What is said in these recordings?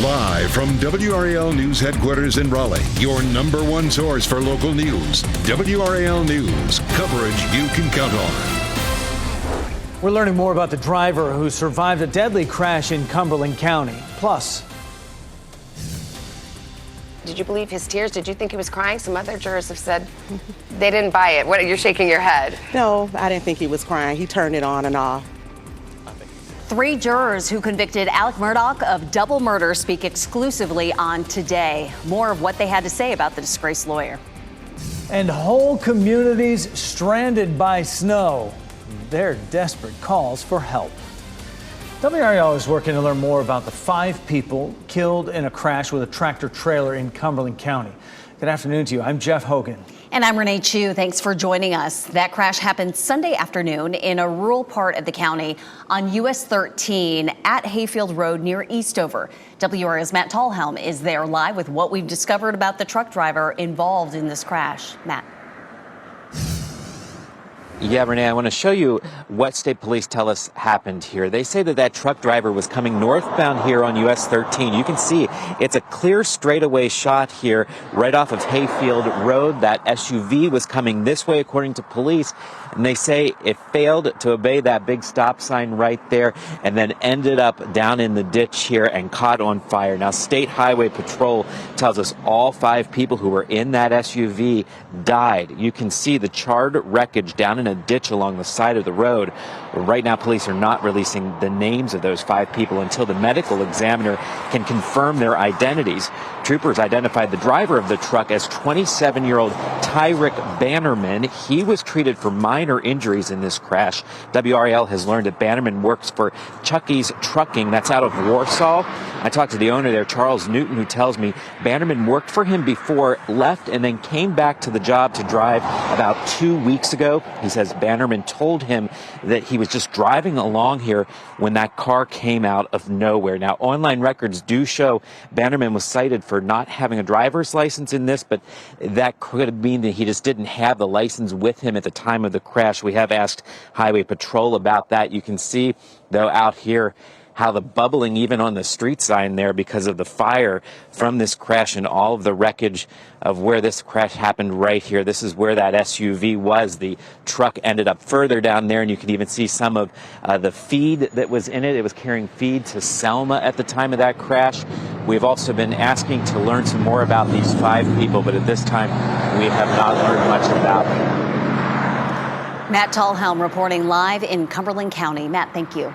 Live from WRAL News Headquarters in Raleigh, your number one source for local news. WRAL News, coverage you can count on. We're learning more about the driver who survived a deadly crash in Cumberland County. Plus, did you believe his tears? Did you think he was crying? Some other jurors have said they didn't buy it. What, you're shaking your head? No, I didn't think he was crying. He turned it on and off. 3 jurors who convicted Alec Murdaugh of double murder speak exclusively on Today. More of what they had to say about the disgraced lawyer. and whole communities stranded by snow. Their desperate calls for help. WRAL is working to learn more about the 5 people killed in a crash with a tractor trailer in Cumberland County. Good afternoon to you. I'm Jeff Hogan. And I'm Renee Chu. Thanks for joining us. That crash happened Sunday afternoon in a rural part of the county on US 13 at Hayfield Road near Eastover. WRAL's Matt Tallhelm is there live with what we've discovered about the truck driver involved in this crash. Matt. Yeah, Renee, I want to show you what state police tell us happened here. They say that that truck driver was coming northbound here on US 13. You can see it's a clear straightaway shot here right off of Hayfield Road. That SUV was coming this way, according to police. And they say it failed to obey that big stop sign right there and then ended up down in the ditch here and caught on fire. Now, State Highway Patrol tells us all 5 people who were in that SUV died. You can see the charred wreckage down in a ditch along the side of the road. Right now, police are not releasing the names of those 5 people until the medical examiner can confirm their identities. Troopers identified the driver of the truck as 27-year-old Tyrick Bannerman. He was treated for minor injuries in this crash. WRAL has learned that Bannerman works for Chucky's Trucking. That's out of Warsaw. I talked to the owner there, Charles Newton, who tells me Bannerman worked for him before, left, and then came back to the job to drive about 2 weeks ago. He says Bannerman told him that he was just driving along here when that car came out of nowhere. Now, online records do show Bannerman was cited for not having a driver's license in this, but that could mean that he just didn't have the license with him at the time of the crash. We have asked Highway Patrol about that. You can see, though, out here how the bubbling even on the street sign there because of the fire from this crash and all of the wreckage of where this crash happened right here. This is where that SUV was. The truck ended up further down there, and you can even see some of the feed that was in it. It was carrying feed to Selma at the time of that crash. We've also been asking to learn some more about these 5 people, but at this time we have not learned much about them. Matt Tallhelm reporting live in Cumberland County. Matt, thank you.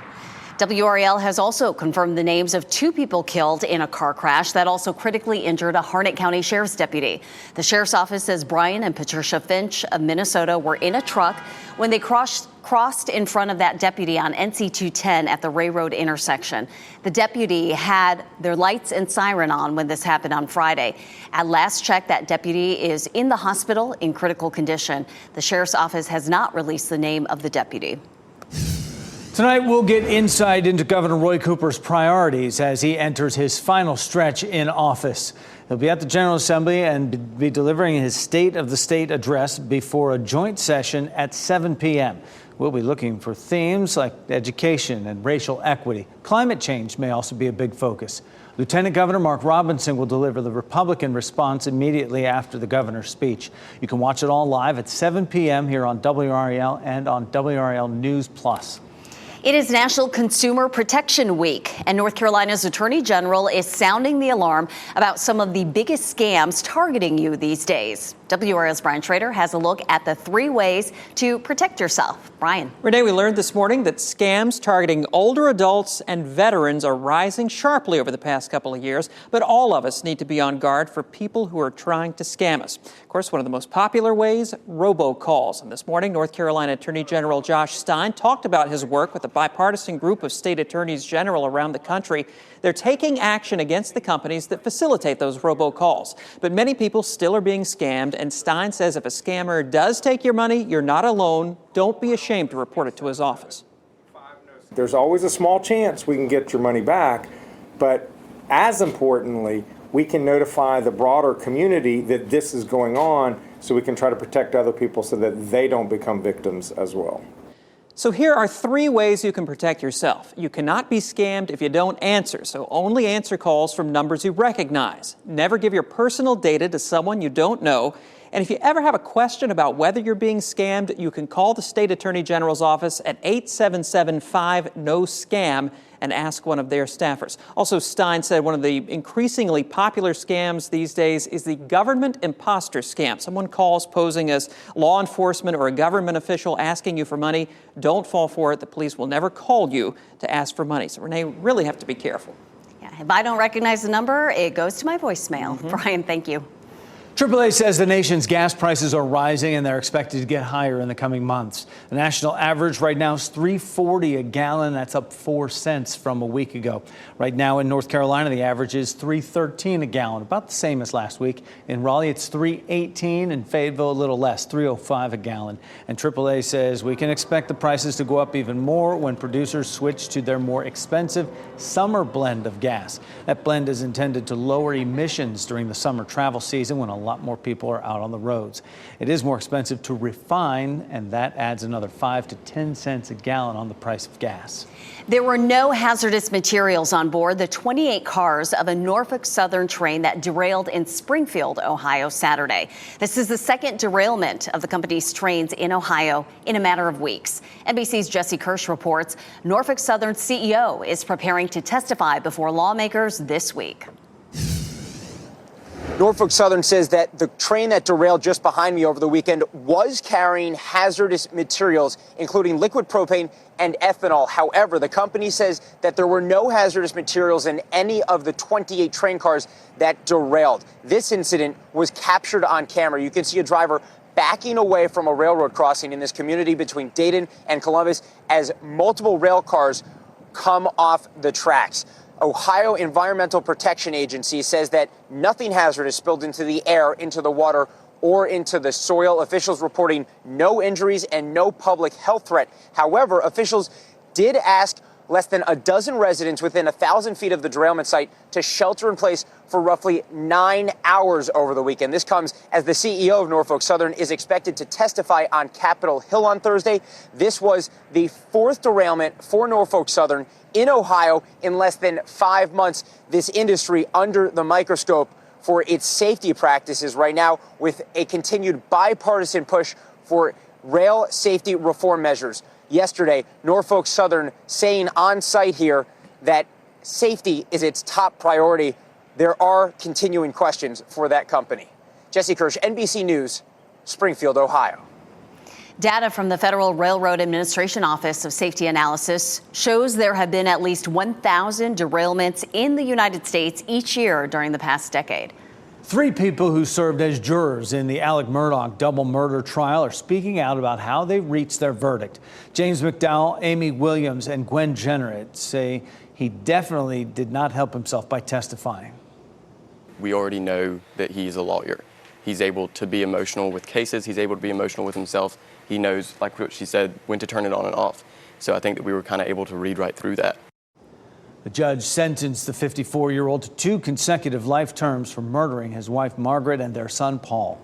WRAL has also confirmed the names of 2 people killed in a car crash that also critically injured a Harnett County Sheriff's deputy. The Sheriff's Office says Brian and Patricia Finch of Minnesota were in a truck when they crossed in front of that deputy on NC 210 at the Ray Road intersection. The deputy had their lights and siren on when this happened on Friday. At last check, that deputy is in the hospital in critical condition. The Sheriff's Office has not released the name of the deputy. Tonight, we'll get insight into Governor Roy Cooper's priorities as he enters his final stretch in office. He'll be at the General Assembly and be delivering his State of the State address before a joint session at 7 p.m. We'll be looking for themes like education and racial equity. Climate change may also be a big focus. Lieutenant Governor Mark Robinson will deliver the Republican response immediately after the governor's speech. You can watch it all live at 7 p.m. here on WRAL and on WRAL News Plus. It is National Consumer Protection Week, and North Carolina's Attorney General is sounding the alarm about some of the biggest scams targeting you these days. WRAL's Brian Schrader has a look at the 3 ways to protect yourself. Brian. Renee, we learned this morning that scams targeting older adults and veterans are rising sharply over the past couple of years, but all of us need to be on guard for people who are trying to scam us. Of course, one of the most popular ways, robocalls. And this morning, North Carolina Attorney General Josh Stein talked about his work with a bipartisan group of state attorneys general around the country. They're taking action against the companies that facilitate those robocalls. But many people still are being scammed, and Stein says if a scammer does take your money, you're not alone. Don't be ashamed to report it to his office. There's always a small chance we can get your money back, but as importantly, we can notify the broader community that this is going on so we can try to protect other people so that they don't become victims as well. So here are 3 ways you can protect yourself. You cannot be scammed if you don't answer, so only answer calls from numbers you recognize. Never give your personal data to someone you don't know. And if you ever have a question about whether you're being scammed, you can call the State Attorney General's office at 877-5-NO-SCAM and ask one of their staffers. Also, Stein said one of the increasingly popular scams these days is the government imposter scam. Someone calls posing as law enforcement or a government official asking you for money. Don't fall for it. The police will never call you to ask for money. So, Renee, really have to be careful. Yeah, if I don't recognize the number, it goes to my voicemail. Brian, thank you. AAA says the nation's gas prices are rising and they're expected to get higher in the coming months. The national average right now is $3.40 a gallon. That's up 4 cents from a week ago. Right now in North Carolina, the average is $3.13 a gallon, about the same as last week. In Raleigh, it's $3.18. In Fayetteville, a little less, $3.05 a gallon. And AAA says we can expect the prices to go up even more when producers switch to their more expensive summer blend of gas. That blend is intended to lower emissions during the summer travel season when a lot more people are out on the roads. It is more expensive to refine, and that adds another 5 to 10 cents a gallon on the price of gas. There were no hazardous materials on board the 28 cars of a Norfolk Southern train that derailed in Springfield, Ohio, Saturday. This is the second derailment of the company's trains in Ohio in a matter of weeks. NBC's Jesse Kirsch reports Norfolk Southern's CEO is preparing to testify before lawmakers this week. Norfolk Southern says that the train that derailed just behind me over the weekend was carrying hazardous materials, including liquid propane and ethanol. However, the company says that there were no hazardous materials in any of the 28 train cars that derailed. This incident was captured on camera. You can see a driver backing away from a railroad crossing in this community between Dayton and Columbus as multiple rail cars come off the tracks. Ohio Environmental Protection Agency says that nothing hazardous spilled into the air, into the water, or into the soil. Officials reporting no injuries and no public health threat. However, officials did ask less than a dozen residents within 1,000 feet of the derailment site to shelter in place for roughly 9 hours over the weekend. This comes as the CEO of Norfolk Southern is expected to testify on Capitol Hill on Thursday. This was the 4th derailment for Norfolk Southern in Ohio in less than 5 months. This industry under the microscope for its safety practices right now, with a continued bipartisan push for rail safety reform measures. Yesterday, Norfolk Southern saying on site here that safety is its top priority. There are continuing questions for that company. Jesse Kirsch, NBC News, Springfield, Ohio. Data from the Federal Railroad Administration Office of Safety Analysis shows there have been at least 1,000 derailments in the United States each year during the past decade. 3 people who served as jurors in the Alec Murdaugh double murder trial are speaking out about how they reached their verdict. James McDowell, Amy Williams, and Gwen Jennerett say he definitely did not help himself by testifying. We already know that he's a lawyer. He's able to be emotional with cases. He's able to be emotional with himself. He knows, like what she said, when to turn it on and off. So I think that we were kind of able to read right through that. The judge sentenced the 54-year-old to 2 consecutive life terms for murdering his wife, Margaret, and their son, Paul.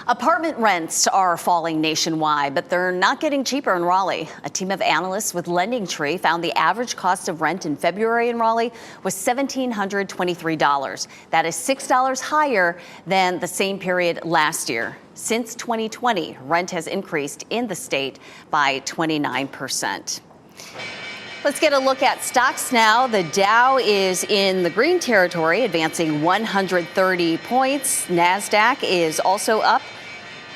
Apartment rents are falling nationwide, but they're not getting cheaper in Raleigh. A team of analysts with LendingTree found the average cost of rent in February in Raleigh was $1,723. That is $6 higher than the same period last year. Since 2020, rent has increased in the state by 29%. Let's get a look at stocks now. The Dow is in the green territory, advancing 130 points. NASDAQ is also up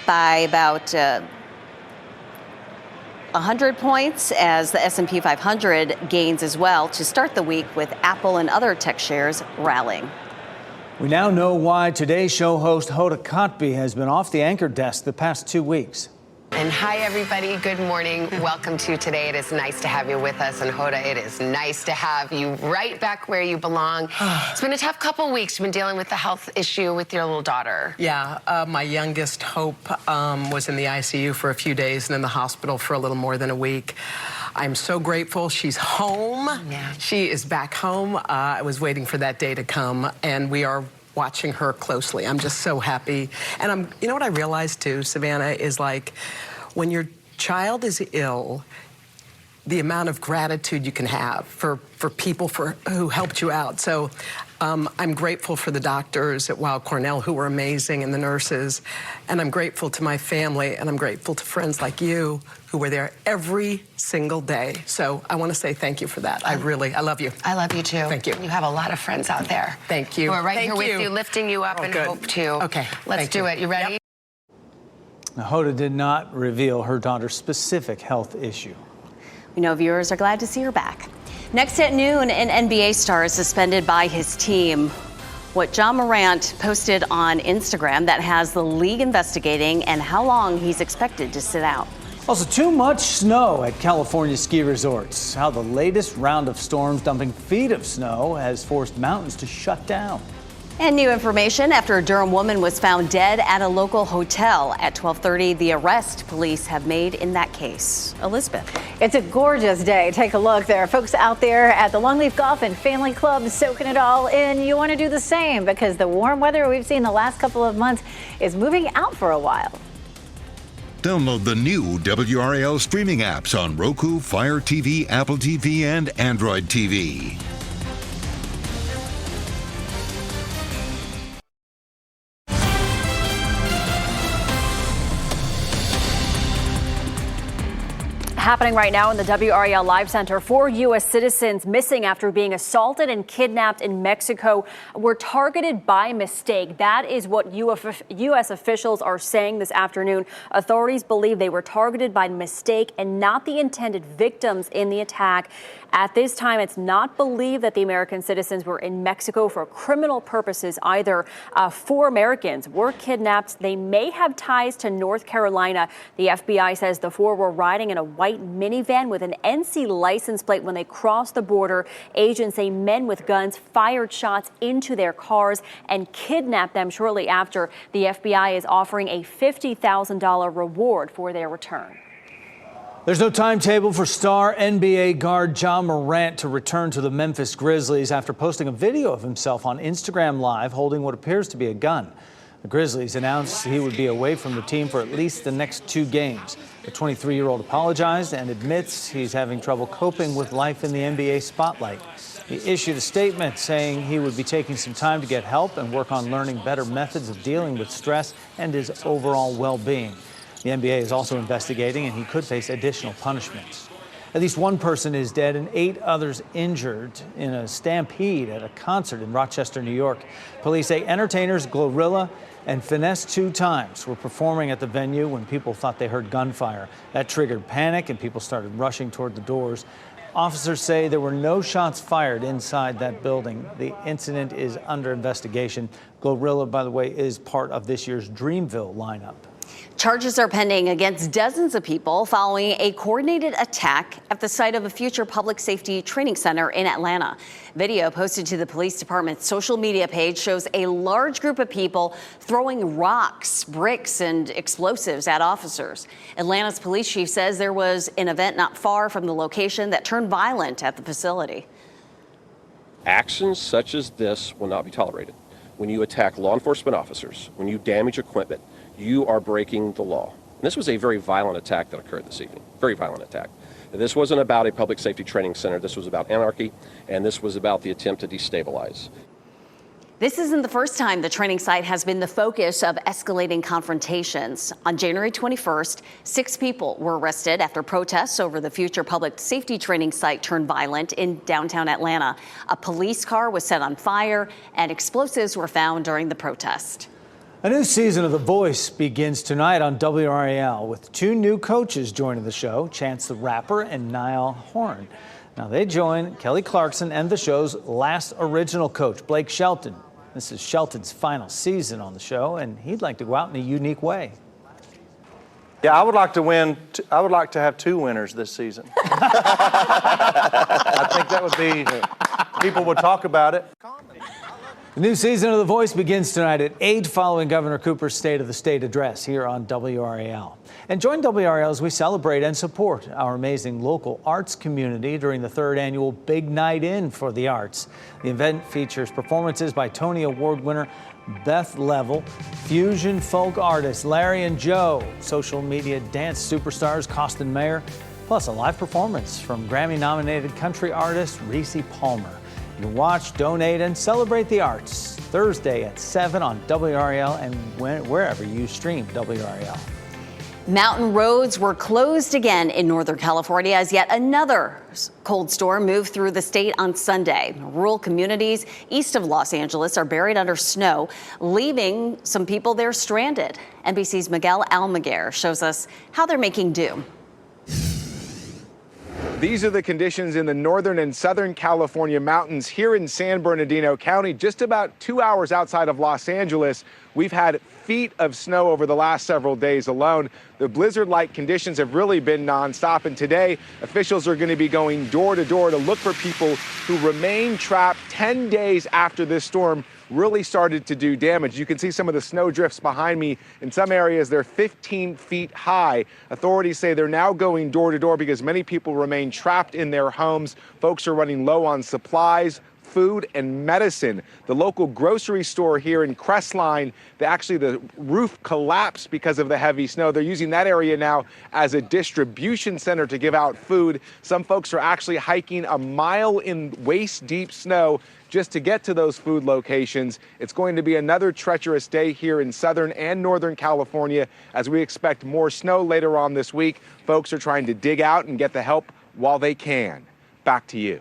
by about 100 points as the S&P 500 gains as well to start the week, with Apple and other tech shares rallying. We now know why Today's Show host Hoda Kotb has been off the anchor desk the past 2 weeks. And hi, everybody. Good morning. Welcome to Today. It is nice to have you with us. And Hoda, it is nice to have you right back where you belong. It's been a tough couple weeks. You've been dealing with the health issue with your little daughter. Yeah, my youngest, Hope, was in the ICU for a few days and in the hospital for a little more than a week. I'm so grateful she's home. Yeah. She is back home. I was waiting for that day to come, and we are watching her closely. I'm just so happy. And you know what I realized too, Savannah, is like when your child is ill, the amount of gratitude you can have for people who helped you out. So I'm grateful for the doctors at Weill Cornell who were amazing, and the nurses, and I'm grateful to my family, and I'm grateful to friends like you who were there every single day. So I want to say thank you for that. I love you. I love you too. Thank you. You have a lot of friends out there. Thank you. Who are right Thank here with you. you, lifting you up, and good. hope to. Okay. Let's Thank do you. it. You ready? Yep. Now, Hoda did not reveal her daughter's specific health issue. We know viewers are glad to see her back. Next at noon, an NBA star is suspended by his team. What John Morant posted on Instagram that has the league investigating and how long he's expected to sit out. Also, too much snow at California ski resorts. How the latest round of storms dumping feet of snow has forced mountains to shut down. And new information after a Durham woman was found dead at a local hotel. At 12:30, the arrest police have made in that case. Elizabeth. It's a gorgeous day. Take a look. There are folks out there at the Longleaf Golf and Family Club soaking it all in. You want to do the same because the warm weather we've seen the last couple of months is moving out for a while. Download the new WRAL streaming apps on Roku, Fire TV, Apple TV, and Android TV. Happening right now in the WRAL Live Center, 4 U.S. citizens missing after being assaulted and kidnapped in Mexico were targeted by mistake. That is what U.S. officials are saying this afternoon. Authorities believe they were targeted by mistake and not the intended victims in the attack. At this time, it's not believed that the American citizens were in Mexico for criminal purposes either. 4 Americans were kidnapped. They may have ties to North Carolina. The FBI says the 4 were riding in a white minivan with an NC license plate when they crossed the border. Agents say men with guns fired shots into their cars and kidnapped them shortly after. The FBI is offering a $50,000 reward for their return. There's no timetable for star NBA guard John Morant to return to the Memphis Grizzlies after posting a video of himself on Instagram Live holding what appears to be a gun. The Grizzlies announced he would be away from the team for at least the next 2 games. The 23-year-old apologized and admits he's having trouble coping with life in the NBA spotlight. He issued a statement saying he would be taking some time to get help and work on learning better methods of dealing with stress and his overall well-being. The NBA is also investigating, and he could face additional punishments. At least 1 person is dead and 8 others injured in a stampede at a concert in Rochester, New York. Police say entertainers Glorilla and Finesse 2 Times were performing at the venue when people thought they heard gunfire. That triggered panic, and people started rushing toward the doors. Officers say there were no shots fired inside that building. The incident is under investigation. Glorilla, by the way, is part of this year's Dreamville lineup. Charges are pending against dozens of people following a coordinated attack at the site of a future public safety training center in Atlanta. Video posted to the police department's social media page shows a large group of people throwing rocks, bricks, and explosives at officers. Atlanta's police chief says there was an event not far from the location that turned violent at the facility. Actions such as this will not be tolerated. When you attack law enforcement officers, when you damage equipment, you are breaking the law. And this was a very violent attack that occurred this evening, very violent attack. This wasn't about a public safety training center. This was about anarchy, and this was about the attempt to destabilize. This isn't the first time the training site has been the focus of escalating confrontations. On January 21st, 6 people were arrested after protests over the future public safety training site turned violent in downtown Atlanta. A police car was set on fire, and explosives were found during the protest. A new season of The Voice begins tonight on WRAL with 2 new coaches joining the show, Chance the Rapper and Niall Horan. Now they join Kelly Clarkson and the show's last original coach, Blake Shelton. This is Shelton's final season on the show, and he'd like to go out in a unique way. Yeah, I would like to win. I would like to have 2 winners this season. I think that would be, people would talk about it. The new season of The Voice begins tonight at 8 following Governor Cooper's State of the State address here on WRAL. And join WRAL as we celebrate and support our amazing local arts community during the 3rd annual Big Night In for the Arts. The event features performances by Tony Award winner Beth Level, fusion folk artists Larry and Joe, social media dance superstars Costin Mayer, plus a live performance from Grammy-nominated country artist Reese Palmer. You can watch, donate, and celebrate the arts Thursday at 7 on WRAL and wherever you stream WRAL. Mountain roads were closed again in Northern California as yet another cold storm moved through the state on Sunday. Rural communities east of Los Angeles are buried under snow, leaving some people there stranded. NBC's Miguel Almaguer shows us how they're making do. These are the conditions in the northern and southern California mountains here in San Bernardino County, just about 2 hours outside of Los Angeles. We've had feet of snow over the last several days alone. The blizzard-like conditions have really been nonstop, and today officials are going to be going door to door to look for people who remain trapped 10 days after this storm really started to do damage. You can see some of the snow drifts behind me. In some areas, they're 15 feet high. Authorities say they're now going door to door because many people remain trapped in their homes. Folks are running low on supplies, food, and medicine. The local grocery store here in Crestline, the roof collapsed because of the heavy snow. They're using that area now as a distribution center to give out food. Some folks are actually hiking a mile in waist-deep snow just to get to those food locations. It's going to be another treacherous day here in Southern and Northern California as we expect more snow later on this week. Folks are trying to dig out and get the help while they can. Back to you.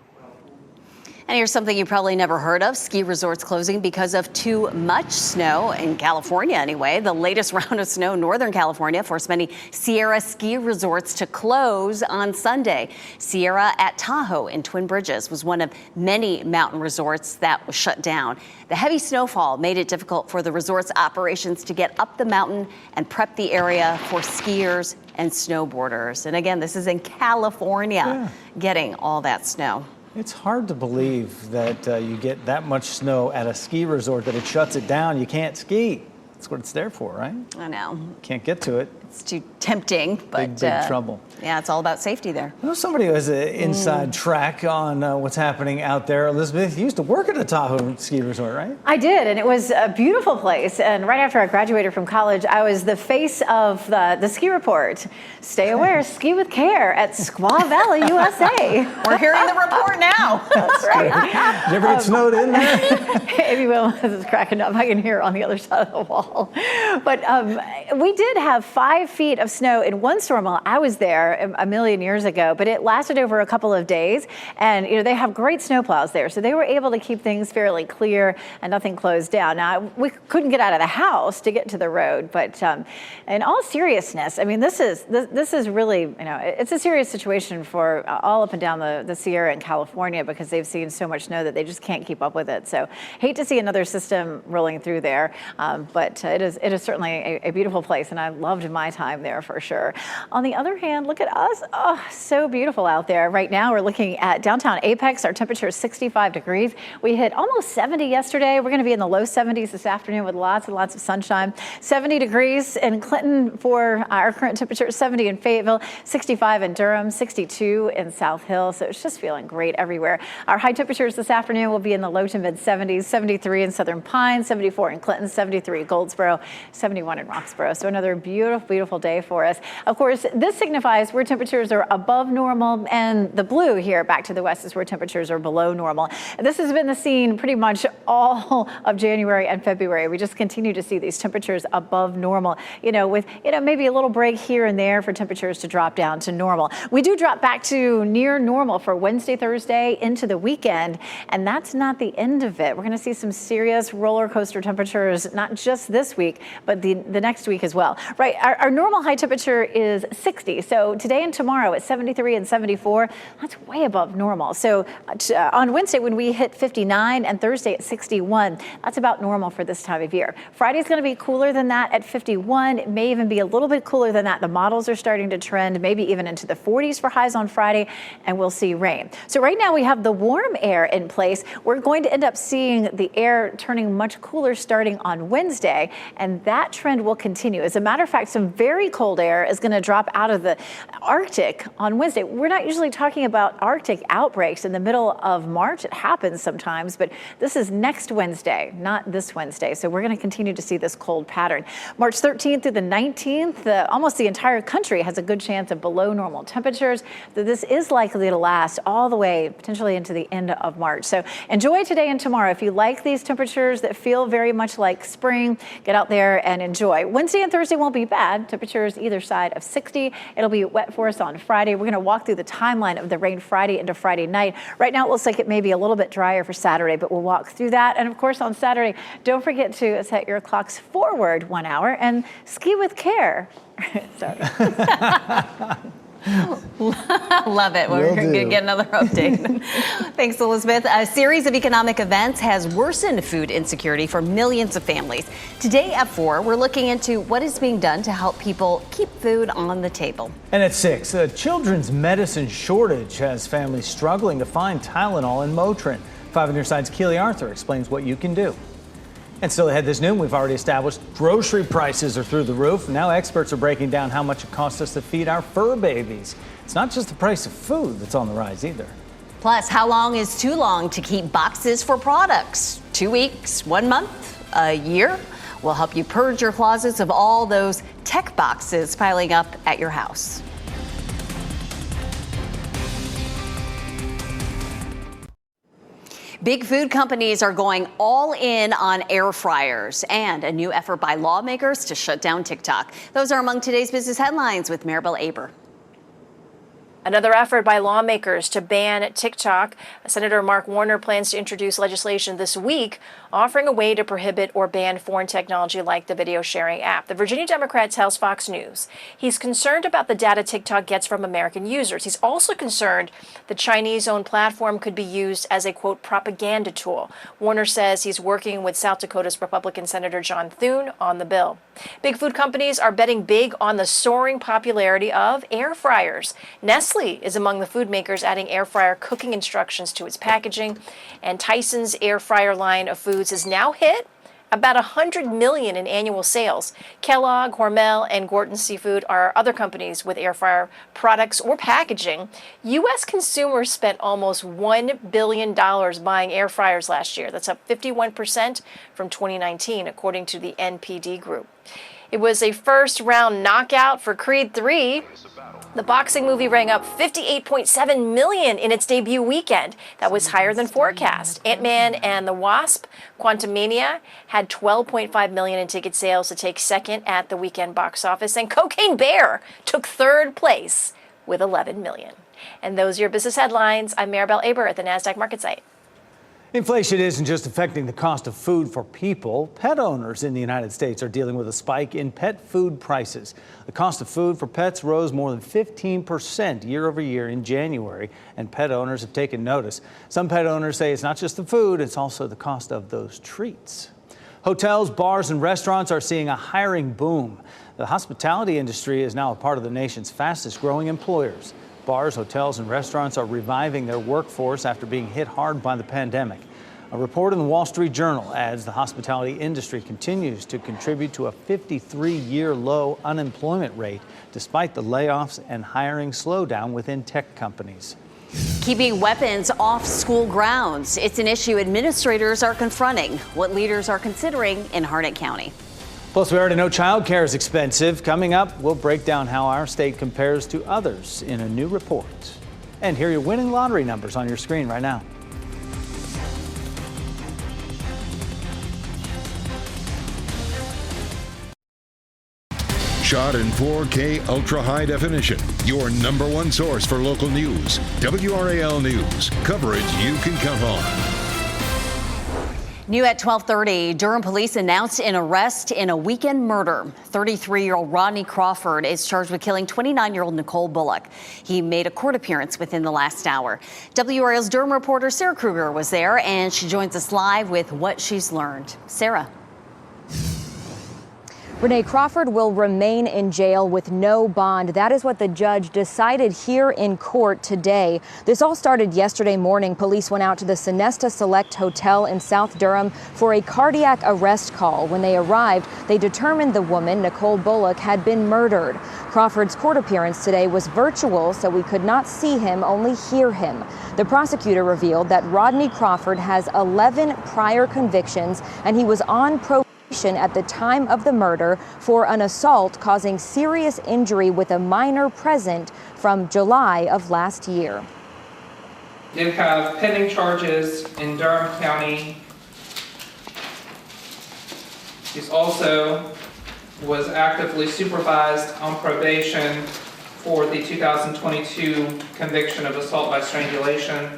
And here's something you probably never heard of. Ski resorts closing because of too much snow in California anyway. The latest round of snow in Northern California forced many Sierra ski resorts to close on Sunday. Sierra at Tahoe in Twin Bridges was one of many mountain resorts that was shut down. The heavy snowfall made it difficult for the resort's operations to get up the mountain and prep the area for skiers and snowboarders. And again, this is in California, getting all that snow. It's hard to believe that you get that much snow at a ski resort that it shuts it down. You can't ski. That's what it's there for, right? I know. Can't get to it. It's too tempting, but big trouble. Yeah, it's all about safety there. I know somebody who has an inside track on what's happening out there. Elizabeth, you used to work at a Tahoe ski resort, right? I did, and it was a beautiful place. And right after I graduated from college, I was the face of the ski report. Stay aware, ski with care at Squaw Valley, USA. We're hearing the report now. That's right. Did you ever get snowed in there? Amy Williams is cracking up. I can hear her on the other side of the wall. But we did have 5 feet of snow in one storm while I was there a million years ago, but it lasted over a couple of days. And they have great snowplows there, so they were able to keep things fairly clear and nothing closed down. Now, we couldn't get out of the house to get to the road, but in all seriousness, I mean, this is really, it's a serious situation for all up and down the Sierra in California because they've seen so much snow that they just can't keep up with it. So hate to see another system rolling through there, but it is certainly a beautiful place, and I loved my time there for sure. On the other hand, look at us. Oh, so beautiful out there. Right now, we're looking at downtown Apex. Our temperature is 65 degrees. We hit almost 70 yesterday. We're going to be in the low 70s this afternoon with lots and lots of sunshine. 70 degrees in Clinton for our current temperature, 70 in Fayetteville, 65 in Durham, 62 in South Hill. So it's just feeling great everywhere. Our high temperatures this afternoon will be in the low to mid 70s, 73 in Southern Pines, 74 in Clinton, 73 in Goldsboro, 71 in Roxborough. So another beautiful, beautiful day for us. Of course, this signifies where temperatures are above normal, and the blue here back to the west is where temperatures are below normal. This has been the scene pretty much all of January and February. We just continue to see these temperatures above normal, with maybe a little break here and there for temperatures to drop down to normal. We do drop back to near normal for Wednesday, Thursday into the weekend, and that's not the end of it. We're going to see some serious roller coaster temperatures, not just this week, but the next week as well. Right, our normal high temperature is 60. So today and tomorrow at 73 and 74, that's way above normal. So on Wednesday when we hit 59 and Thursday at 61, that's about normal for this time of year. Friday's going to be cooler than that at 51. It may even be a little bit cooler than that. The models are starting to trend maybe even into the 40s for highs on Friday, and we'll see rain. So right now we have the warm air in place. We're going to end up seeing the air turning much cooler starting on Wednesday. Wednesday, and that trend will continue. As a matter of fact, some very cold air is going to drop out of the Arctic on Wednesday. We're not usually talking about Arctic outbreaks in the middle of March. It happens sometimes, but this is next Wednesday, not this Wednesday. So we're going to continue to see this cold pattern. March 13th through the 19th, almost the entire country has a good chance of below normal temperatures. This is likely to last all the way potentially into the end of March. So enjoy today and tomorrow. If you like these temperatures that feel very much like spring, get out there and enjoy. Wednesday and Thursday won't be bad. Temperatures either side of 60. It'll be wet for us on Friday. We're going to walk through the timeline of the rain Friday into Friday night. Right now it looks like it may be a little bit drier for Saturday, but we'll walk through that. And of course on Saturday, don't forget to set your clocks forward 1 hour and ski with care. Sorry. Love it. We're going to get another update. Thanks, Elizabeth. A series of economic events has worsened food insecurity for millions of families. Today at 4, we're looking into what is being done to help people keep food on the table. And at 6, a children's medicine shortage has families struggling to find Tylenol and Motrin. 5 on your side's Keely Arthur explains what you can do. And still ahead this noon, we've already established grocery prices are through the roof. Now experts are breaking down how much it costs us to feed our fur babies. It's not just the price of food that's on the rise either. Plus, how long is too long to keep boxes for products? 2 weeks, 1 month, a year? We'll help you purge your closets of all those tech boxes piling up at your house. Big food companies are going all in on air fryers and a new effort by lawmakers to shut down TikTok. Those are among today's business headlines with Maribel Aber. Another effort by lawmakers to ban TikTok. Senator Mark Warner plans to introduce legislation this week offering a way to prohibit or ban foreign technology like the video sharing app. The Virginia Democrat tells Fox News he's concerned about the data TikTok gets from American users. He's also concerned the Chinese-owned platform could be used as a, quote, propaganda tool. Warner says he's working with South Dakota's Republican Senator John Thune on the bill. Big food companies are betting big on the soaring popularity of air fryers. Nestle is among the food makers adding air fryer cooking instructions to its packaging, and Tyson's air fryer line of foods has now hit about $100 million in annual sales. Kellogg, Hormel, and Gorton Seafood are other companies with air fryer products or packaging. U.S. consumers spent almost $1 billion buying air fryers last year. That's up 51% from 2019, according to the NPD Group. It was a first-round knockout for Creed 3. The boxing movie rang up $58.7 million in its debut weekend. That was higher than forecast. Ant-Man and the Wasp: Quantumania had $12.5 million in ticket sales to take second at the weekend box office, and Cocaine Bear took third place with $11 million. And those are your business headlines. I'm Maribel Aber at the NASDAQ Market Site. Inflation isn't just affecting the cost of food for people. Pet owners in the United States are dealing with a spike in pet food prices. The cost of food for pets rose more than 15% year over year in January, and pet owners have taken notice. Some pet owners say it's not just the food, it's also the cost of those treats. Hotels, bars, and restaurants are seeing a hiring boom. The hospitality industry is now a part of the nation's fastest growing employers. Bars, hotels, and restaurants are reviving their workforce after being hit hard by the pandemic. A report in the Wall Street Journal adds the hospitality industry continues to contribute to a 53-year low unemployment rate, despite the layoffs and hiring slowdown within tech companies. Keeping weapons off school grounds. It's an issue administrators are confronting. What leaders are considering in Harnett County. Plus, we already know childcare is expensive. Coming up, we'll break down how our state compares to others in a new report. And here are your winning lottery numbers on your screen right now. Shot in 4K ultra high definition. Your number one source for local news. WRAL News. Coverage you can count on. New at 12:30, Durham police announced an arrest in a weekend murder. 33-year-old Rodney Crawford is charged with killing 29-year-old Nicole Bullock. He made a court appearance within the last hour. WRAL's Durham reporter Sarah Kruger was there, and she joins us live with what she's learned. Sarah. Renee, Crawford will remain in jail with no bond. That is what the judge decided here in court today. This all started yesterday morning. Police went out to the Sonesta Select Hotel in South Durham for a cardiac arrest call. When they arrived, they determined the woman, Nicole Bullock, had been murdered. Crawford's court appearance today was virtual, so we could not see him, only hear him. The prosecutor revealed that Rodney Crawford has 11 prior convictions, and he was on probation at the time of the murder for an assault causing serious injury with a minor present from July of last year. Did have pending charges in Durham County. He's also was actively supervised on probation for the 2022 conviction of assault by strangulation.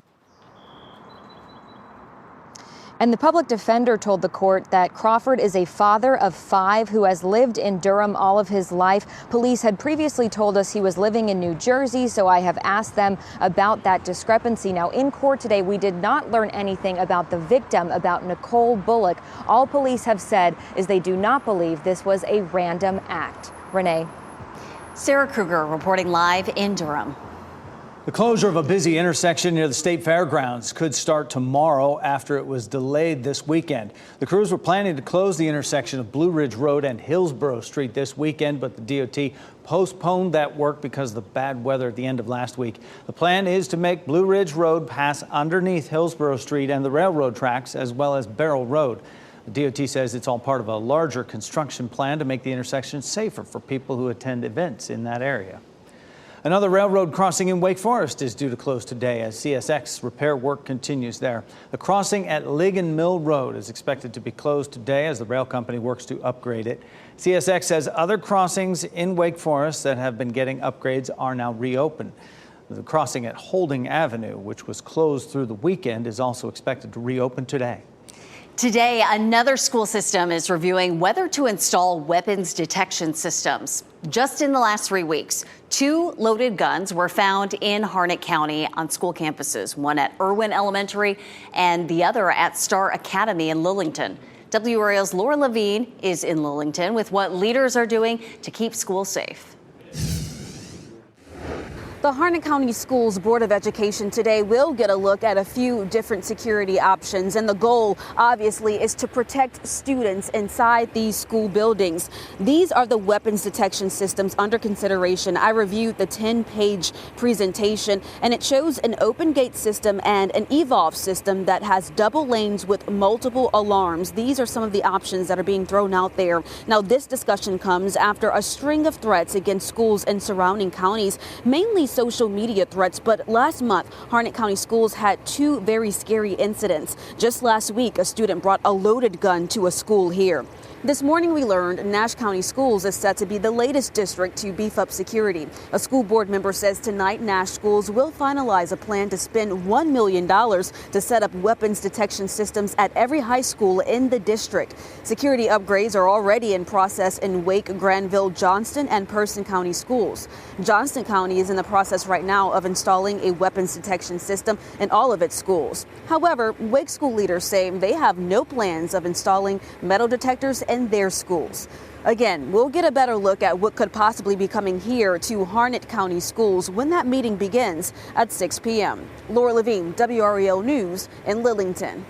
And the public defender told the court that Crawford is a father of 5 who has lived in Durham all of his life. Police had previously told us he was living in New Jersey, so I have asked them about that discrepancy. Now, in court today, we did not learn anything about the victim, about Nicole Bullock. All police have said is they do not believe this was a random act. Renee. Sarah Kruger reporting live in Durham. The closure of a busy intersection near the state fairgrounds could start tomorrow after it was delayed this weekend. The crews were planning to close the intersection of Blue Ridge Road and Hillsborough Street this weekend, but the DOT postponed that work because of the bad weather at the end of last week. The plan is to make Blue Ridge Road pass underneath Hillsborough Street and the railroad tracks, as well as Barrel Road. The DOT says it's all part of a larger construction plan to make the intersection safer for people who attend events in that area. Another railroad crossing in Wake Forest is due to close today as CSX repair work continues there. The crossing at Ligon Mill Road is expected to be closed today as the rail company works to upgrade it. CSX says other crossings in Wake Forest that have been getting upgrades are now reopened. The crossing at Holding Avenue, which was closed through the weekend, is also expected to reopen today. Today, another school system is reviewing whether to install weapons detection systems. Just in the last 3 weeks, 2 loaded guns were found in Harnett County on school campuses, one at Irwin Elementary and the other at Star Academy in Lillington. WRAL's Laura Levine is in Lillington with what leaders are doing to keep schools safe. The Harnett County Schools Board of Education today will get a look at a few different security options, and the goal, obviously, is to protect students inside these school buildings. These are the weapons detection systems under consideration. I reviewed the 10-page presentation, and it shows an open gate system and an evolve system that has double lanes with multiple alarms. These are some of the options that are being thrown out there. Now, this discussion comes after a string of threats against schools in surrounding counties, mainly social media threats. But last month, Harnett County Schools had 2 very scary incidents. Just last week, a student brought a loaded gun to a school here. This morning we learned Nash County Schools is set to be the latest district to beef up security. A school board member says tonight Nash Schools will finalize a plan to spend $1 million to set up weapons detection systems at every high school in the district. Security upgrades are already in process in Wake, Granville, Johnston, and Person County schools. Johnston County is in the process right now of installing a weapons detection system in all of its schools. However, Wake school leaders say they have no plans of installing metal detectors in their schools. Again, we'll get a better look at what could possibly be coming here to Harnett County Schools when that meeting begins at 6 p.m. Laura Levine, WRAL News in Lillington.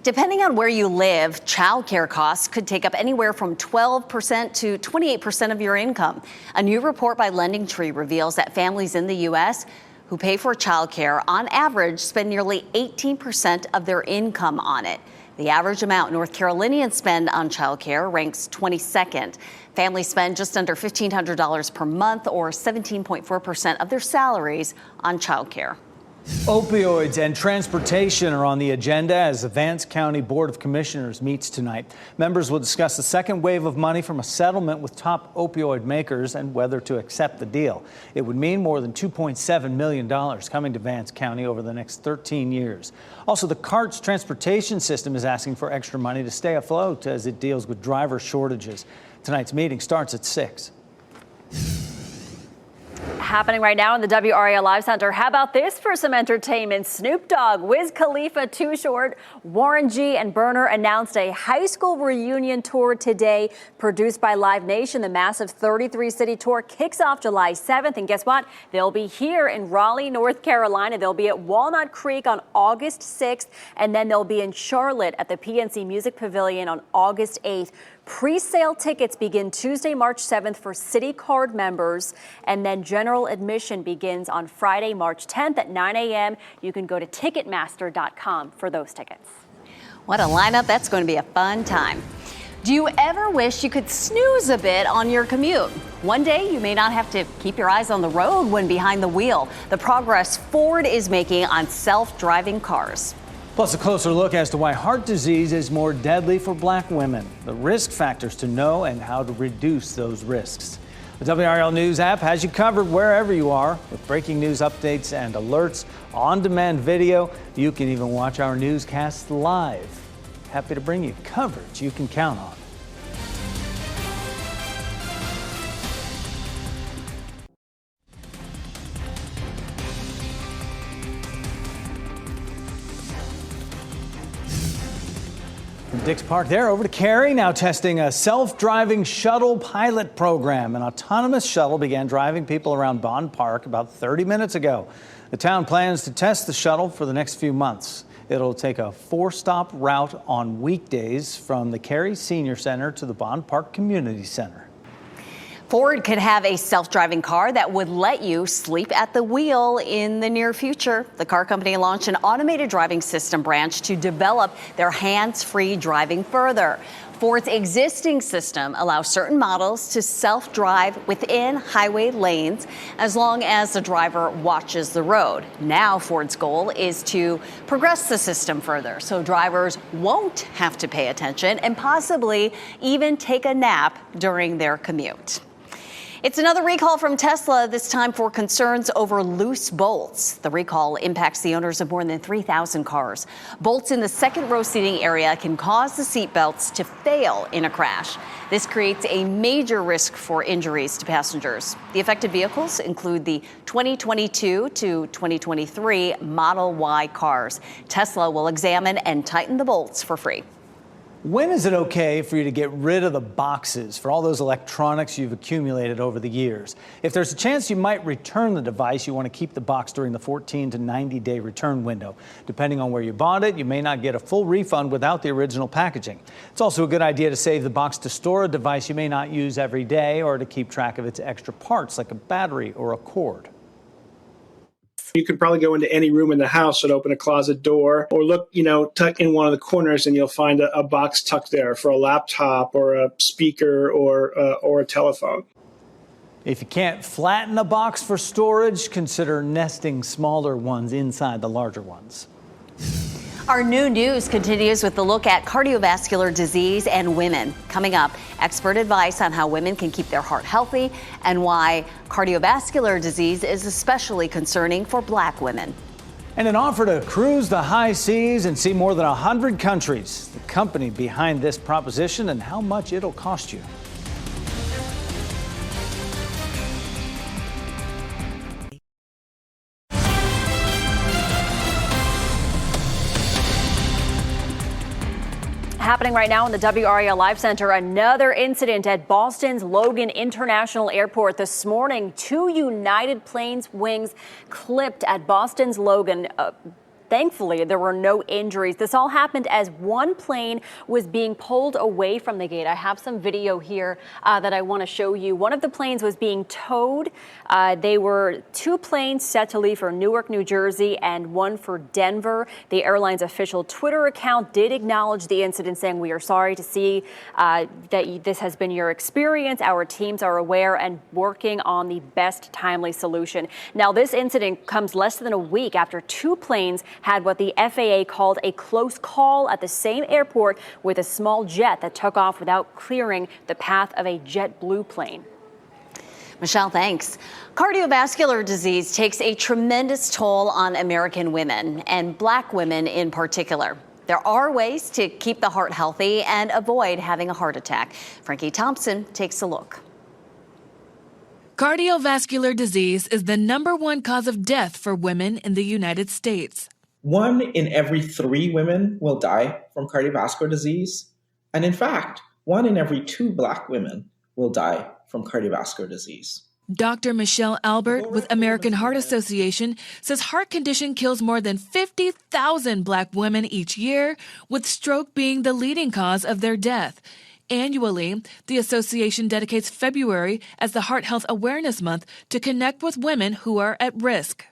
Depending on where you live, child care costs could take up anywhere from 12% to 28% of your income. A new report by Lending Tree reveals that families in the U.S. who pay for child care on average spend nearly 18% of their income on it. The average amount North Carolinians spend on child care ranks 22nd. Families spend just under $1,500 per month, or 17.4% of their salaries, on child care. Opioids and transportation are on the agenda as the Vance County Board of Commissioners meets tonight. Members will discuss the second wave of money from a settlement with top opioid makers and whether to accept the deal. It would mean more than $2.7 million coming to Vance County over the next 13 years. Also, the CARTS transportation system is asking for extra money to stay afloat as it deals with driver shortages. Tonight's meeting starts at 6. Happening right now in the WRAL Live Center. How about this for some entertainment? Snoop Dogg, Wiz Khalifa, Too Short, Warren G, and Burner announced a high school reunion tour today, produced by Live Nation. The massive 33-city tour kicks off July 7th. And guess what? They'll be here in Raleigh, North Carolina. They'll be at Walnut Creek on August 6th. And then they'll be in Charlotte at the PNC Music Pavilion on August 8th. Pre-sale tickets begin Tuesday, March 7th for City Card members, and then general admission begins on Friday, March 10th at 9 a.m. You can go to Ticketmaster.com for those tickets. What a lineup. That's going to be a fun time. Do you ever wish you could snooze a bit on your commute? One day you may not have to keep your eyes on the road when behind the wheel. The progress Ford is making on self-driving cars. Plus, a closer look as to why heart disease is more deadly for black women, the risk factors to know, and how to reduce those risks. The WRAL News app has you covered wherever you are with breaking news updates and alerts, on-demand video. You can even watch our newscasts live. Happy to bring you coverage you can count on. From Dix Park there, over to Cary, now testing a self-driving shuttle pilot program. An autonomous shuttle began driving people around Bond Park about 30 minutes ago. The town plans to test the shuttle for the next few months. It'll take a 4-stop route on weekdays from the Cary Senior Center to the Bond Park Community Center. Ford could have a self-driving car that would let you sleep at the wheel in the near future. The car company launched an automated driving system branch to develop their hands-free driving further. Ford's existing system allows certain models to self-drive within highway lanes as long as the driver watches the road. Now Ford's goal is to progress the system further so drivers won't have to pay attention and possibly even take a nap during their commute. It's another recall from Tesla, this time for concerns over loose bolts. The recall impacts the owners of more than 3,000 cars. Bolts in the second row seating area can cause the seat belts to fail in a crash. This creates a major risk for injuries to passengers. The affected vehicles include the 2022 to 2023 Model Y cars. Tesla will examine and tighten the bolts for free. When is it okay for you to get rid of the boxes for all those electronics you've accumulated over the years? If there's a chance you might return the device, you want to keep the box during the 14 to 90-day return window. Depending on where you bought it, you may not get a full refund without the original packaging. It's also a good idea to save the box to store a device you may not use every day or to keep track of its extra parts like a battery or a cord. You could probably go into any room in the house and open a closet door or look, tuck in one of the corners and you'll find a box tucked there for a laptop or a speaker or a telephone. If you can't flatten a box for storage, consider nesting smaller ones inside the larger ones. Our new news continues with the look at cardiovascular disease and women. Coming up, expert advice on how women can keep their heart healthy and why cardiovascular disease is especially concerning for black women. And an offer to cruise the high seas and see more than 100 countries. The company behind this proposition and how much it'll cost you. Happening right now in the WRAL Live Center, another incident at Boston's Logan International Airport. This morning, 2 United planes' wings clipped at Boston's Logan. Thankfully, there were no injuries. This all happened as one plane was being pulled away from the gate. I have some video here that I want to show you. One of the planes was being towed. They were 2 planes set to leave for Newark, New Jersey, and one for Denver. The airline's official Twitter account did acknowledge the incident, saying, "We are sorry to see that this has been your experience. Our teams are aware and working on the best timely solution." Now, this incident comes less than a week after 2 planes had what the FAA called a close call at the same airport with a small jet that took off without clearing the path of a JetBlue plane. Michelle, thanks. Cardiovascular disease takes a tremendous toll on American women and black women in particular. There are ways to keep the heart healthy and avoid having a heart attack. Frankie Thompson takes a look. Cardiovascular disease is the #1 cause of death for women in the United States. 1 in every 3 women will die from cardiovascular disease. And in fact, 1 in every 2 Black women will die from cardiovascular disease. Dr. Michelle Albert with American Heart Association says heart condition kills more than 50,000 Black women each year, with stroke being the leading cause of their death. Annually, the association dedicates February as the Heart Health Awareness Month to connect with women who are at risk.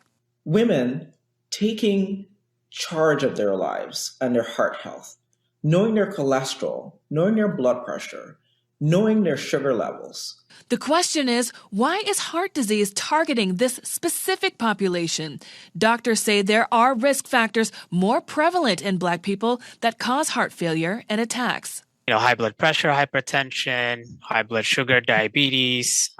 Women taking charge of their lives and their heart health, knowing their cholesterol, knowing their blood pressure, knowing their sugar levels. The question is, why is heart disease targeting this specific population? Doctors say there are risk factors more prevalent in Black people that cause heart failure and attacks. High blood pressure, hypertension, high blood sugar, diabetes,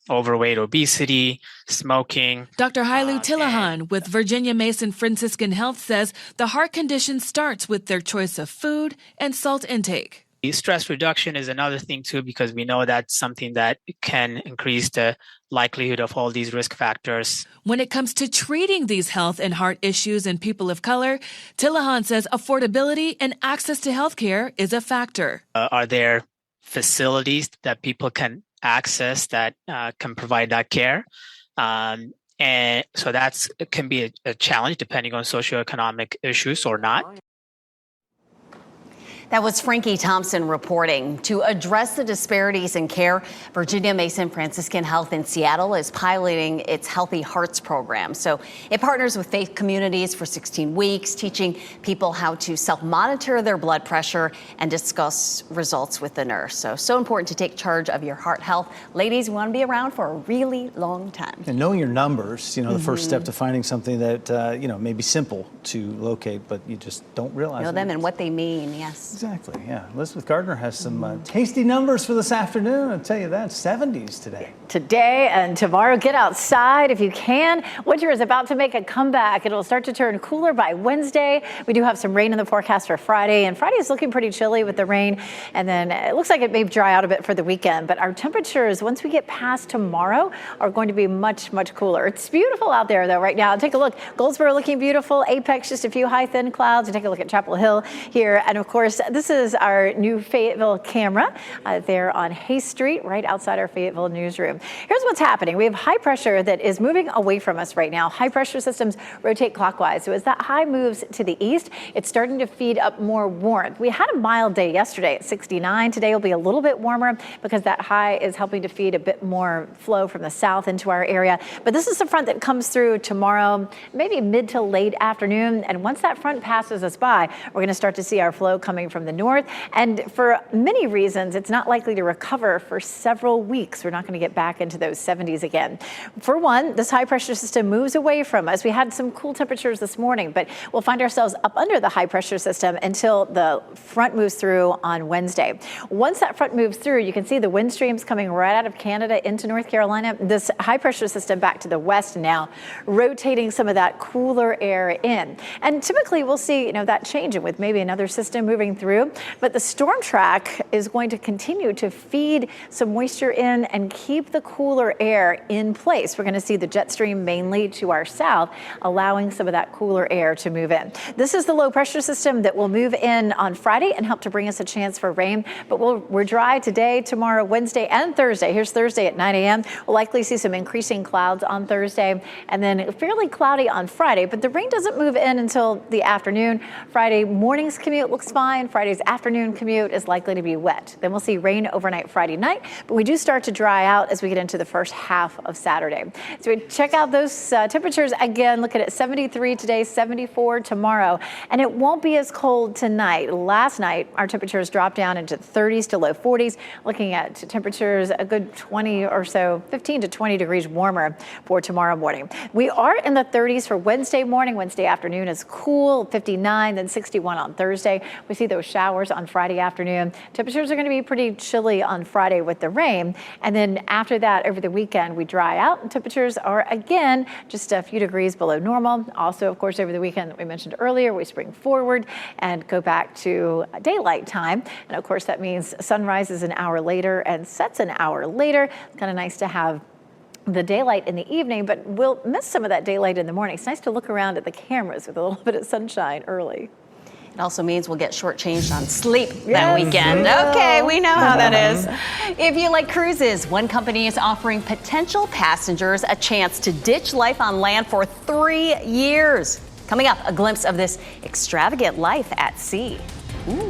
overweight, obesity, smoking. Dr. Hailu Tillahan with Virginia Mason Franciscan Health says the heart condition starts with their choice of food and salt intake. Stress reduction is another thing too, because we know that's something that can increase the likelihood of all these risk factors. When it comes to treating these health and heart issues in people of color, Tillahan says affordability and access to health care is a factor. Are there facilities that people can access that can provide that care? And so that can be a challenge depending on socioeconomic issues or not. That was Frankie Thompson reporting. To address the disparities in care, Virginia Mason Franciscan Health in Seattle is piloting its Healthy Hearts program. So it partners with faith communities for 16 weeks, teaching people how to self-monitor their blood pressure and discuss results with the nurse. So important to take charge of your heart health. Ladies, we want to be around for a really long time. And knowing your numbers, the first step to finding something that, may be simple to locate, but you just don't realize. Know them and what they mean, yes. Exactly, yeah. Elizabeth Gardner has some tasty numbers for this afternoon. I'll tell you that, 70s today. Today and tomorrow, get outside if you can. Winter is about to make a comeback. It'll start to turn cooler by Wednesday. We do have some rain in the forecast for Friday, and Friday is looking pretty chilly with the rain. And then it looks like it may dry out a bit for the weekend, but our temperatures, once we get past tomorrow, are going to be much, much cooler. It's beautiful out there, though, right now. Take a look. Goldsboro looking beautiful. Apex, just a few high, thin clouds. And take a look at Chapel Hill here. And, of course, this is our new Fayetteville camera there on Hay Street, right outside our Fayetteville newsroom. Here's what's happening. We have high pressure that is moving away from us right now. High pressure systems rotate clockwise. So as that high moves to the east, it's starting to feed up more warmth. We had a mild day yesterday at 69. Today will be a little bit warmer because that high is helping to feed a bit more flow from the south into our area. But this is the front that comes through tomorrow, maybe mid to late afternoon. And once that front passes us by, we're going to start to see our flow coming from the north. And for many reasons, it's not likely to recover for several weeks. We're not going to get back into those 70s again. For one, this high pressure system moves away from us. We had some cool temperatures this morning, but we'll find ourselves up under the high pressure system until the front moves through on Wednesday. Once that front moves through, you can see the wind streams coming right out of Canada into North Carolina. This high pressure system back to the west now, rotating some of that cooler air in. And typically we'll see, that changing with maybe another system moving through. But the storm track is going to continue to feed some moisture in and keep the cooler air in place. We're going to see the jet stream mainly to our south, allowing some of that cooler air to move in. This is the low pressure system that will move in on Friday and help to bring us a chance for rain. But we're dry today, tomorrow, Wednesday, and Thursday. Here's Thursday at 9 a.m. We'll likely see some increasing clouds on Thursday and then fairly cloudy on Friday. But the rain doesn't move in until the afternoon. Friday morning's commute looks fine. Friday's afternoon commute is likely to be wet. Then we'll see rain overnight Friday night, but we do start to dry out as we get into the first half of Saturday. So we check out those temperatures again. Look at 73 today, 74 tomorrow, and it won't be as cold tonight. Last night, our temperatures dropped down into the 30s to low 40s, looking at temperatures a good 20 or so, 15 to 20 degrees warmer for tomorrow morning. We are in the 30s for Wednesday morning. Wednesday afternoon is cool, 59, then 61 on Thursday. We see those showers on Friday afternoon. Temperatures are going to be pretty chilly on Friday with the rain. And then after that, over the weekend, we dry out and temperatures are again just a few degrees below normal. Also, of course, over the weekend that we mentioned earlier, we spring forward and go back to daylight time. And of course, that means sunrise is an hour later and sets an hour later. It's kind of nice to have the daylight in the evening, but we'll miss some of that daylight in the morning. It's nice to look around at the cameras with a little bit of sunshine early. It also means we'll get shortchanged on sleep that weekend. Okay, we know how that is. If you like cruises, one company is offering potential passengers a chance to ditch life on land for 3 years. Coming up, a glimpse of this extravagant life at sea. Ooh.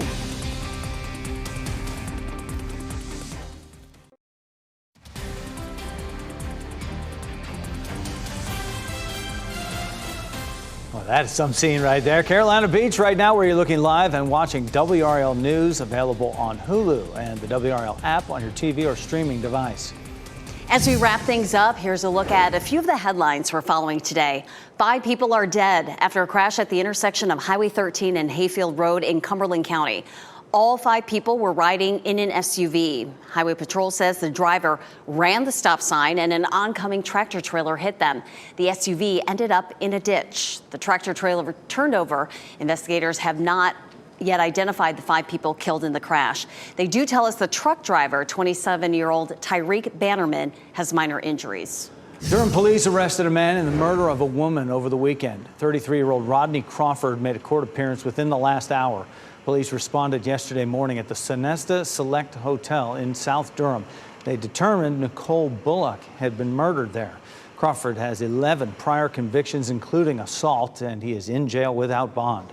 Well, that's some scene right there. Carolina Beach right now, where you're looking live and watching WRAL News, available on Hulu and the WRAL app on your TV or streaming device. As we wrap things up, here's a look at a few of the headlines we're following today. 5 people are dead after a crash at the intersection of Highway 13 and Hayfield Road in Cumberland County. All 5 people were riding in an SUV. Highway Patrol says the driver ran the stop sign and an oncoming tractor trailer hit them. The SUV ended up in a ditch. The tractor trailer turned over. Investigators have not yet identified the 5 people killed in the crash. They do tell us the truck driver, 27-year-old Tyreek Bannerman, has minor injuries. Durham police arrested a man in the murder of a woman over the weekend. 33-year-old Rodney Crawford made a court appearance within the last hour. Police responded yesterday morning at the Sonesta Select Hotel in South Durham. They determined Nicole Bullock had been murdered there. Crawford has 11 prior convictions, including assault, and he is in jail without bond.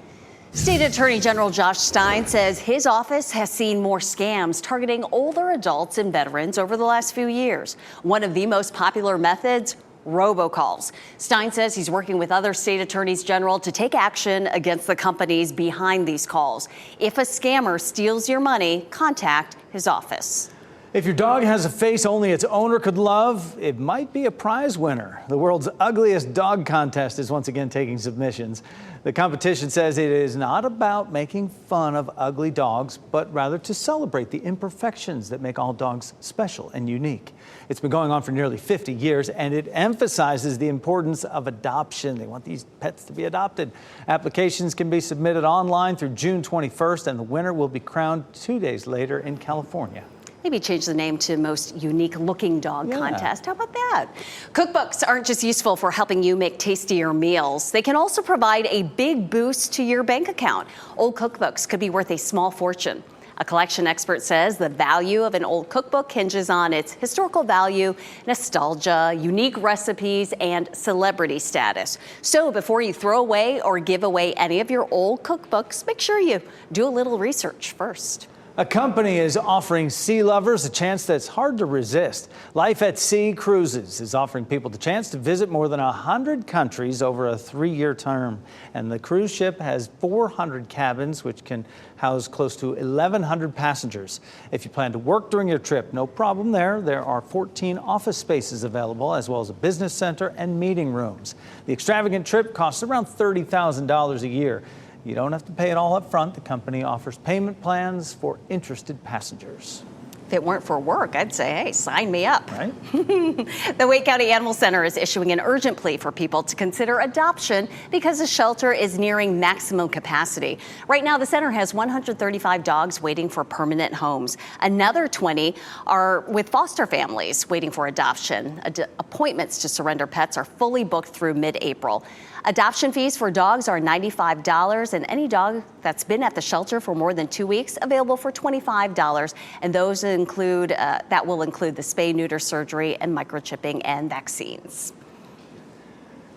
State Attorney General Josh Stein says his office has seen more scams targeting older adults and veterans over the last few years. One of the most popular methods, robocalls. Stein says he's working with other state attorneys general to take action against the companies behind these calls. If a scammer steals your money, contact his office. If your dog has a face only its owner could love, it might be a prize winner. The world's ugliest dog contest is once again taking submissions. The competition says it is not about making fun of ugly dogs, but rather to celebrate the imperfections that make all dogs special and unique. It's been going on for nearly 50 years, and it emphasizes the importance of adoption. They want these pets to be adopted. Applications can be submitted online through June 21st, and the winner will be crowned 2 days later in California. Maybe change the name to Most Unique Looking Dog Contest. How about that? Cookbooks aren't just useful for helping you make tastier meals. They can also provide a big boost to your bank account. Old cookbooks could be worth a small fortune. A collection expert says the value of an old cookbook hinges on its historical value, nostalgia, unique recipes, and celebrity status. So before you throw away or give away any of your old cookbooks, make sure you do a little research first. A company is offering sea lovers a chance that's hard to resist. Life at Sea Cruises is offering people the chance to visit more than 100 countries over a 3-year term. And the cruise ship has 400 cabins, which can house close to 1,100 passengers. If you plan to work during your trip, no problem there. There are 14 office spaces available, as well as a business center and meeting rooms. The extravagant trip costs around $30,000 a year. You don't have to pay it all up front. The company offers payment plans for interested passengers. If it weren't for work, I'd say, hey, sign me up. Right? The Wake County Animal Center is issuing an urgent plea for people to consider adoption because the shelter is nearing maximum capacity. Right now, the center has 135 dogs waiting for permanent homes. Another 20 are with foster families waiting for adoption. Appointments to surrender pets are fully booked through mid-April. Adoption fees for dogs are $95, and any dog that's been at the shelter for more than 2 weeks available for $25. And those include that will include the spay, neuter surgery, and microchipping and vaccines.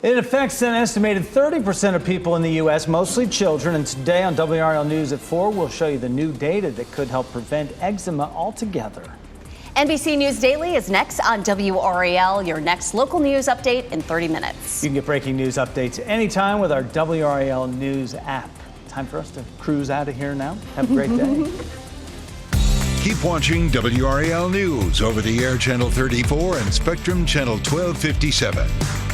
It affects an estimated 30% of people in the U.S., mostly children. And today on WRAL News at 4, we'll show you the new data that could help prevent eczema altogether. NBC News Daily is next on WRAL, your next local news update in 30 minutes. You can get breaking news updates anytime with our WRAL News app. Time for us to cruise out of here now. Have a great day. Keep watching WRAL News over the air Channel 34 and Spectrum Channel 1257.